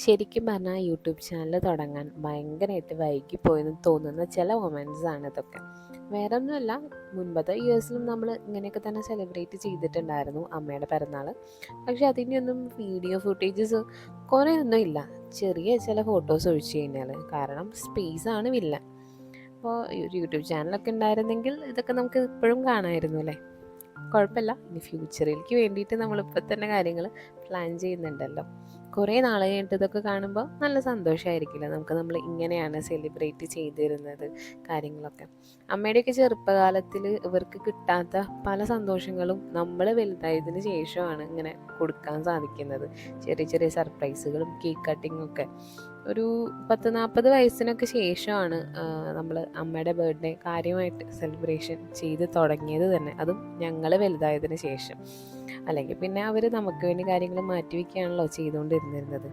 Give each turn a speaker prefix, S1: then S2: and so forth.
S1: ശരിക്കും പറഞ്ഞാൽ YouTube channel തുടങ്ങാൻ ഭയങ്കരമായിട്ട് വൈകിപ്പോയെന്ന് തോന്നുന്ന ചില മൊമെൻറ്റ്സ് ആണ് ഇതൊക്കെ. വേറെ ഒന്നുമല്ല, മുൻപത്തെ ഇയേഴ്സിലും നമ്മൾ ഇങ്ങനെയൊക്കെ തന്നെ സെലിബ്രേറ്റ് ചെയ്തിട്ടുണ്ടായിരുന്നു അമ്മയുടെ പിറന്നാൾ. പക്ഷെ അതിൻ്റെ ഒന്നും വീഡിയോ ഫുട്ടേജസ് കുറേ ഒന്നും ഇല്ല, ചെറിയ ചില ഫോട്ടോസ് ഒഴിച്ച് കഴിഞ്ഞാൽ. കാരണം സ്പേസാണ് വില്ല. അപ്പോൾ ഒരു യൂട്യൂബ് ചാനലൊക്കെ ഉണ്ടായിരുന്നെങ്കിൽ ഇതൊക്കെ നമുക്ക് ഇപ്പോഴും കാണാമായിരുന്നു അല്ലേ. കുഴപ്പമില്ല, ഇനി ഫ്യൂച്ചറിലേക്ക് വേണ്ടിയിട്ട് നമ്മളിപ്പോൾ തന്നെ കാര്യങ്ങൾ പ്ലാൻ ചെയ്യുന്നുണ്ടല്ലോ. കുറേ നാൾ കഴിഞ്ഞിട്ട് ഇതൊക്കെ കാണുമ്പോൾ നല്ല സന്തോഷമായിരിക്കില്ല നമുക്ക്, നമ്മൾ ഇങ്ങനെയാണ് സെലിബ്രേറ്റ് ചെയ്തിരുന്നത് കാര്യങ്ങളൊക്കെ. അമ്മയുടെയൊക്കെ ചെറുപ്പകാലത്തിൽ ഇവർക്ക് കിട്ടാത്ത പല സന്തോഷങ്ങളും നമ്മൾ വലുതായതിന് ശേഷമാണ് ഇങ്ങനെ കൊടുക്കാൻ സാധിക്കുന്നത്. ചെറിയ ചെറിയ സർപ്രൈസുകളും കേക്ക് കട്ടിങ്ങും ഒക്കെ ഒരു 10-40 വയസ്സിനൊക്കെ ശേഷമാണ് നമ്മൾ അമ്മയുടെ ബർത്ത്ഡേ കാര്യമായിട്ട് സെലിബ്രേഷൻ ചെയ്ത് തുടങ്ങിയത് തന്നെ. അതും ഞങ്ങൾ വലുതായതിന് ശേഷം. അല്ലെങ്കിൽ പിന്നെ അവർ നമുക്ക് വേണ്ടി കാര്യങ്ങൾ മാറ്റി വയ്ക്കുകയാണല്ലോ ചെയ്തുകൊണ്ടിരുന്നിരുന്നത്.